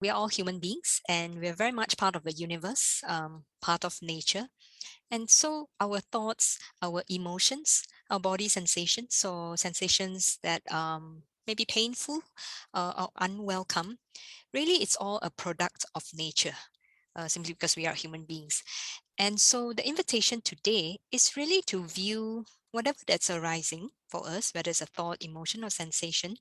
we are all human beings and we're very much part of the universe, part of nature. And so our thoughts, our emotions, our body sensations or sensations that may be painful or unwelcome, really it's all a product of nature, simply because we are human beings. And so the invitation today is really to view whatever that's arising for us, whether it's a thought, emotion, or sensation,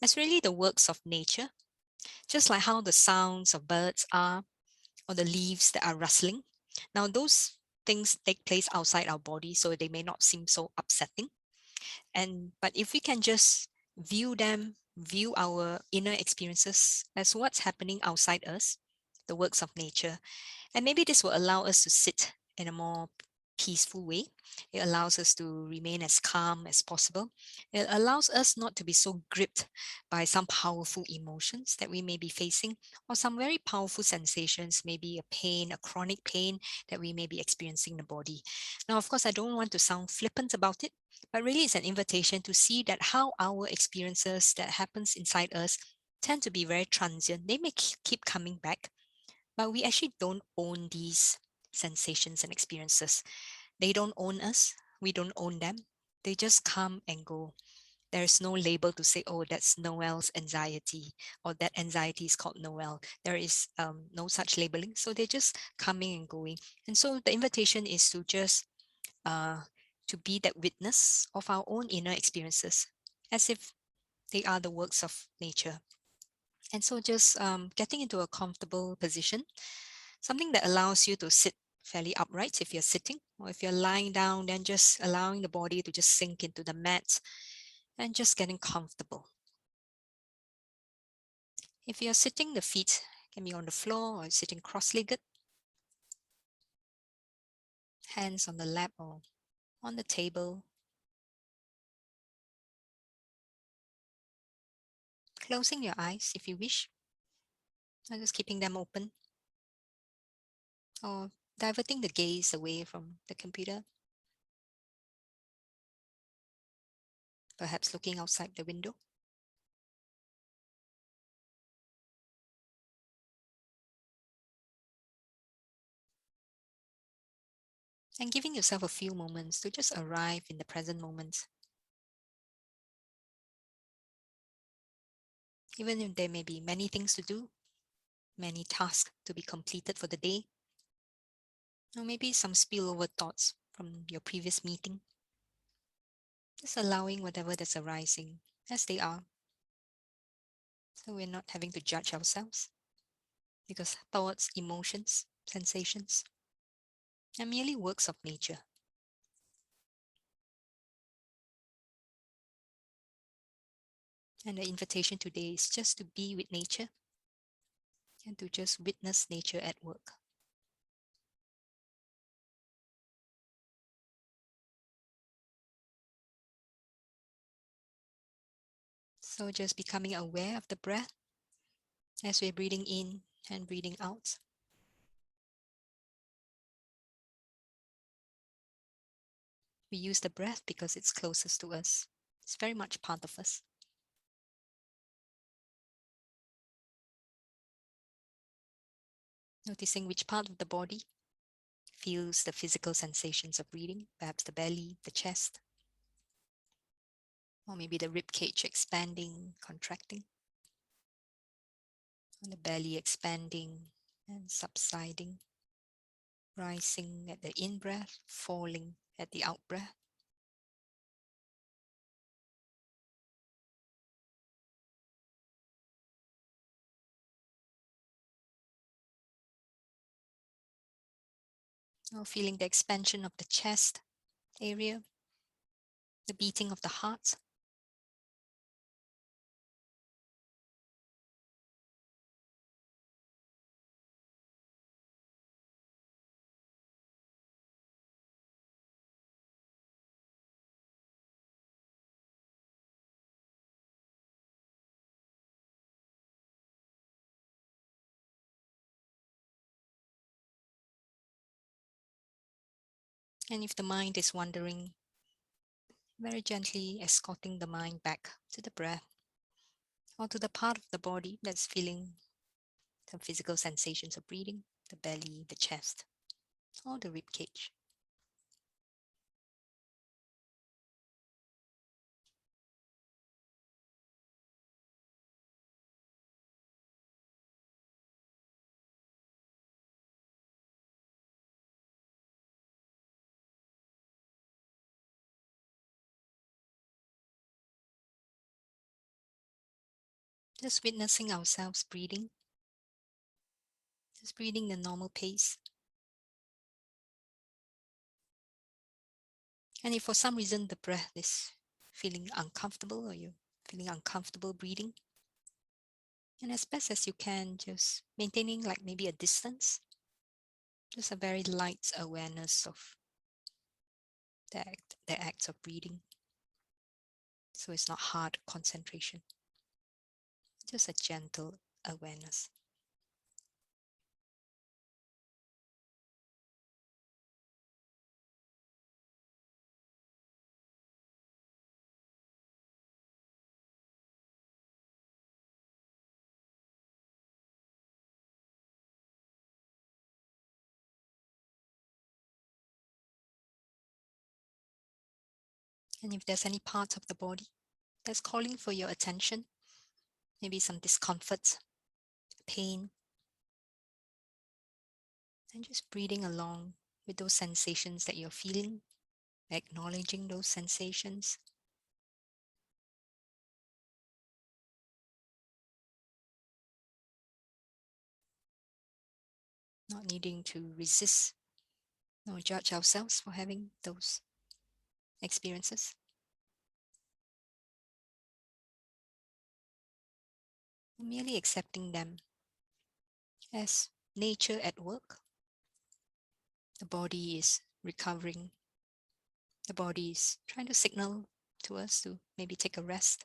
as really the works of nature, just like how the sounds of birds are, or the leaves that are rustling. Now, those things take place outside our body, so they may not seem so upsetting. But if we can just view them, view our inner experiences as what's happening outside us, the works of nature, and maybe this will allow us to sit in a more peaceful way. It allows us to remain as calm as possible. It allows us not to be so gripped by some powerful emotions that we may be facing, or some very powerful sensations, maybe a pain, a chronic pain that we may be experiencing in the body. Now, of course, I don't want to sound flippant about it, but really it's an invitation to see that how our experiences that happens inside us tend to be very transient. They may keep coming back, but we actually don't own these sensations and experiences. They don't own us. We don't own them. They just come and go. There's no label to say, oh, that's Noel's anxiety, or that anxiety is called Noel. There is no such labeling. So they're just coming and going. And so the invitation is uh, to be that witness of our own inner experiences, as if they are the works of nature. And so just getting into a comfortable position, something that allows you to sit fairly upright if you're sitting, or if you're lying down, then just allowing the body to just sink into the mat and just getting comfortable. If you're sitting, the feet can be on the floor or sitting cross-legged, hands on the lap or on the table. Closing your eyes if you wish, or just keeping them open, or diverting the gaze away from the computer, perhaps looking outside the window. And giving yourself a few moments to just arrive in the present moment. Even if there may be many things to do, many tasks to be completed for the day, or maybe some spillover thoughts from your previous meeting, just allowing whatever that's arising as they are. So we're not having to judge ourselves, because thoughts, emotions, sensations are merely works of nature. And the invitation today is just to be with nature and to just witness nature at work. So just becoming aware of the breath as we're breathing in and breathing out. We use the breath because it's closest to us. It's very much part of us. Noticing which part of the body feels the physical sensations of breathing, perhaps the belly, the chest, or maybe the rib cage expanding, contracting, and the belly expanding and subsiding, rising at the in-breath, falling at the out-breath. Or feeling the expansion of the chest area, the beating of the heart. And if the mind is wandering, very gently escorting the mind back to the breath, or to the part of the body that's feeling some physical sensations of breathing, the belly, the chest, or the rib cage. Just witnessing ourselves breathing, just breathing the normal pace. And if for some reason the breath is feeling uncomfortable or you're feeling uncomfortable breathing, and as best as you can, just maintaining like maybe a distance, just a very light awareness of the act of breathing. So it's not hard concentration, just a gentle awareness. And if there's any part of the body that's calling for your attention, maybe some discomfort, pain, and just breathing along with those sensations that you're feeling, acknowledging those sensations. Not needing to resist nor judge ourselves for having those experiences. Merely accepting them as nature at work. The body is recovering. The body is trying to signal to us to maybe take a rest.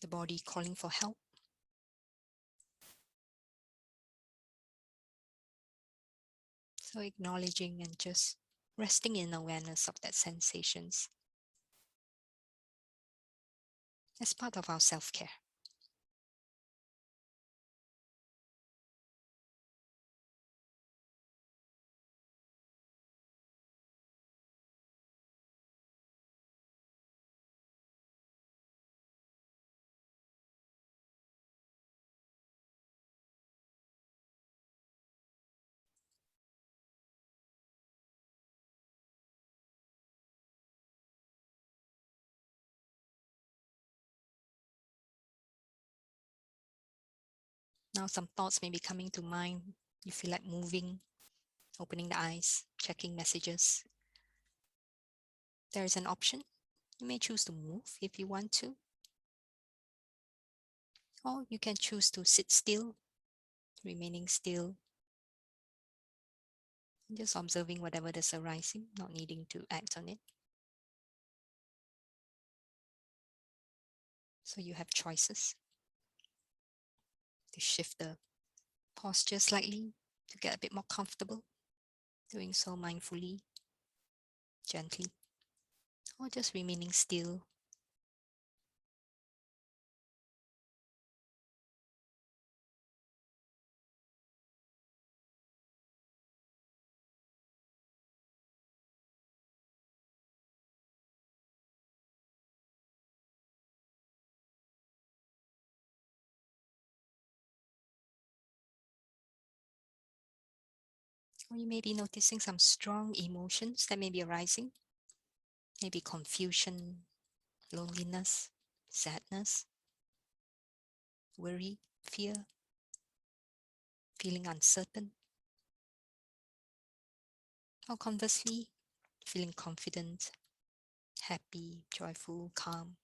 The body calling for help. So acknowledging and just resting in awareness of that sensations as part of our self-care. Now some thoughts may be coming to mind. You feel like moving, opening the eyes, checking messages. There is an option. You may choose to move if you want to. Or you can choose to sit still, remaining still, just observing whatever is arising, not needing to act on it. So you have choices to shift the posture slightly to get a bit more comfortable, doing so mindfully, gently, or just remaining still. Or you may be noticing some strong emotions that may be arising, maybe confusion, loneliness, sadness, worry, fear, feeling uncertain. Or conversely, feeling confident, happy, joyful, calm.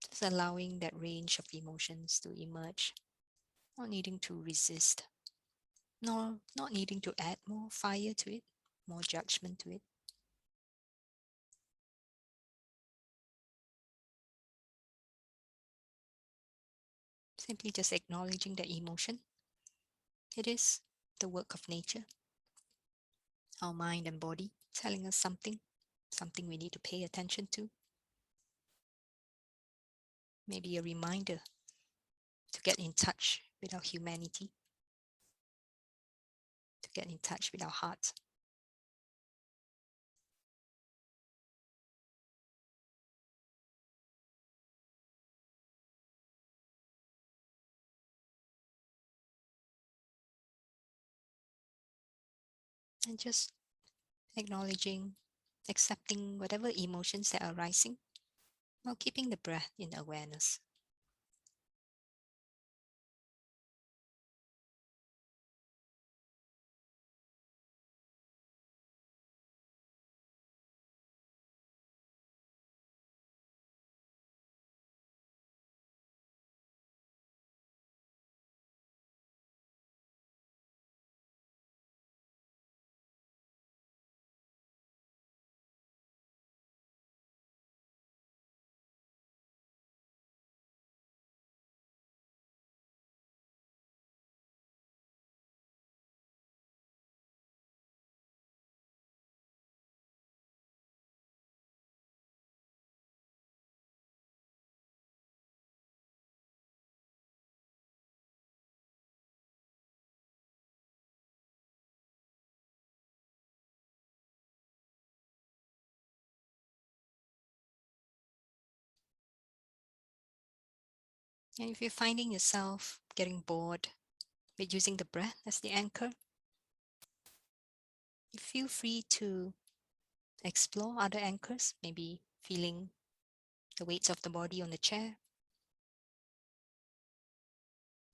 Just allowing that range of emotions to emerge, not needing to resist, nor not needing to add more fire to it, more judgment to it. Simply just acknowledging the emotion. It is the work of nature, our mind and body telling us something we need to pay attention to. maybe a reminder to get in touch with our humanity, to get in touch with our heart. And just acknowledging, accepting whatever emotions that are rising while keeping the breath in awareness. And if you're finding yourself getting bored with using the breath as the anchor, you feel free to explore other anchors, maybe feeling the weights of the body on the chair,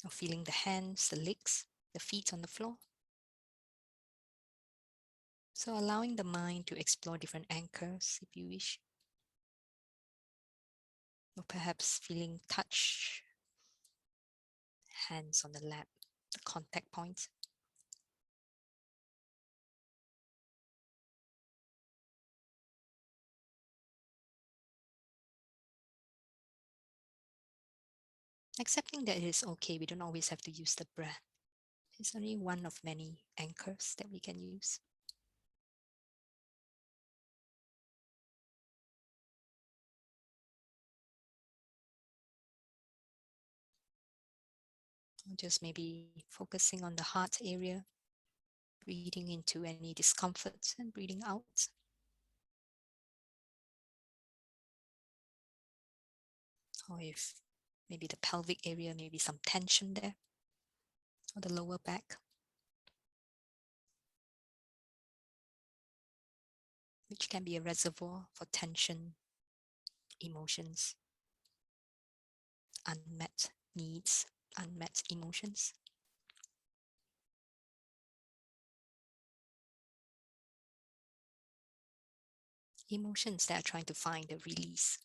or feeling the hands, the legs, the feet on the floor. So allowing the mind to explore different anchors if you wish. Or perhaps feeling touch, hands on the lap, the contact points. Accepting that it is okay, we don't always have to use the breath. It's only one of many anchors that we can use. Just maybe focusing on the heart area, breathing into any discomfort and breathing out. Or if maybe the pelvic area, maybe some tension there, or the lower back, which can be a reservoir for tension, emotions, unmet needs, unmet emotions. Emotions that are trying to find a release.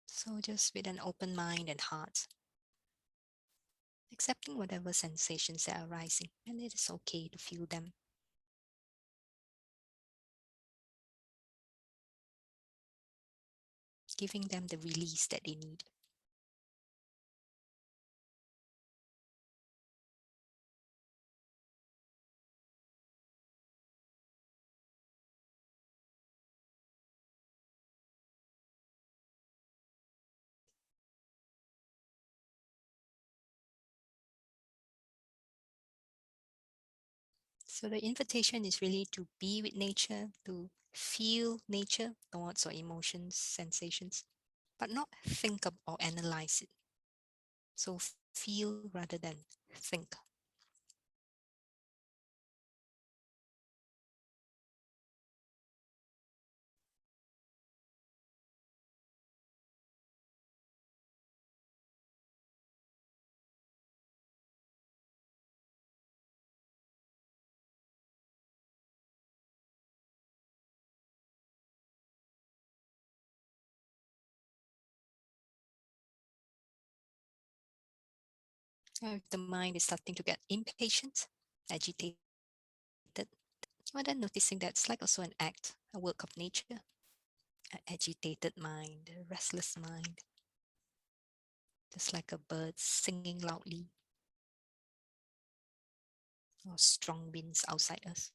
So just with an open mind and heart, accepting whatever sensations that are arising, and it is okay to feel them. Giving them the release that they need. So the invitation is really to be with nature, to feel nature, thoughts or emotions, sensations, but not think of or analyze it. So feel rather than think. If the mind is starting to get impatient, agitated, well, then noticing that it's like also an act, a work of nature. An agitated mind, a restless mind, just like a bird singing loudly, or strong winds outside us.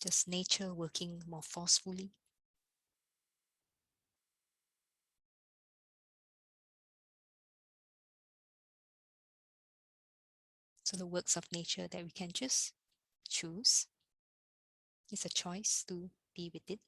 Just nature working more forcefully. So the works of nature that we can just choose. It's a choice to be with it.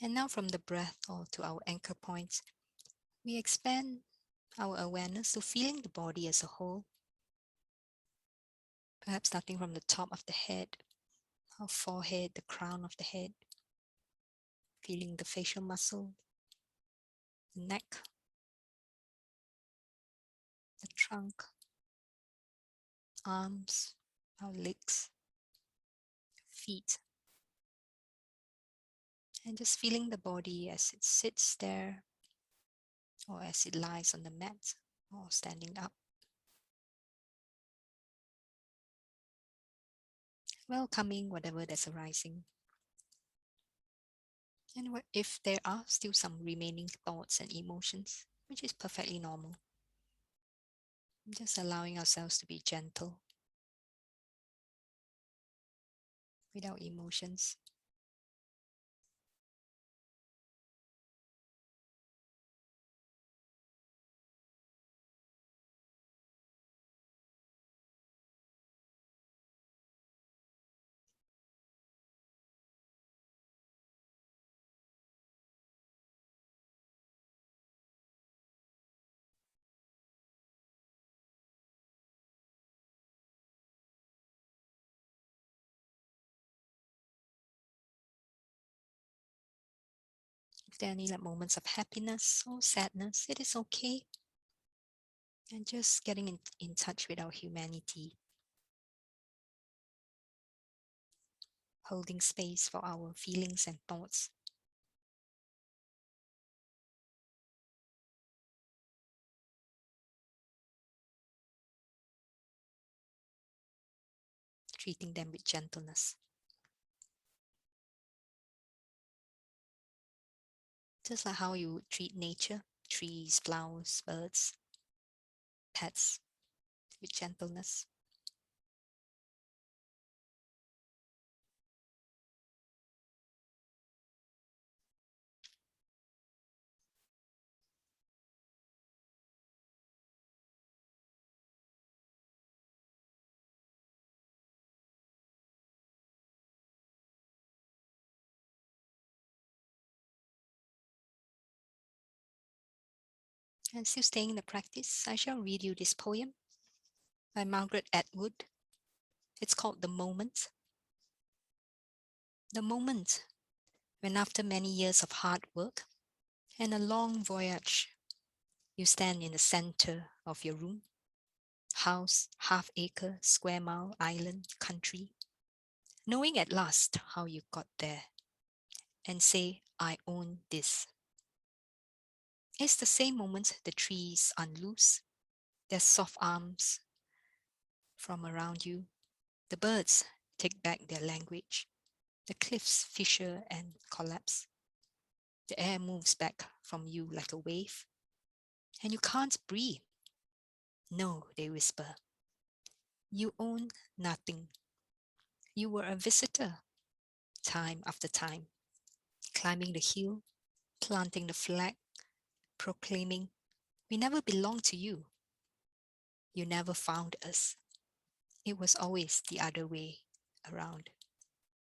And now from the breath or to our anchor points, we expand our awareness to feeling the body as a whole. Perhaps starting from the top of the head, our forehead, the crown of the head, feeling the facial muscle, the neck, the trunk, arms, our legs, feet, and just feeling the body as it sits there or as it lies on the mat or standing up. Welcoming whatever that's arising. And what if there are still some remaining thoughts and emotions, which is perfectly normal. Just allowing ourselves to be gentle with our emotions. If there are any moments of happiness or sadness, it is okay. And just getting in touch with our humanity, holding space for our feelings and thoughts. Treating them with gentleness. Just like how you would treat nature, trees, flowers, birds, pets, with gentleness. And still staying in the practice, I shall read you this poem by Margaret Atwood. It's called The Moment. The moment when after many years of hard work and a long voyage, you stand in the center of your room, house, half-acre, square mile, island, country, knowing at last how you got there, and say, I own this. It's the same moment the trees unloose their soft arms from around you. The birds take back their language. The cliffs fissure and collapse. The air moves back from you like a wave, and you can't breathe. No, they whisper. You own nothing. You were a visitor, time after time, climbing the hill, planting the flag, proclaiming, we never belonged to you. You never found us. It was always the other way around.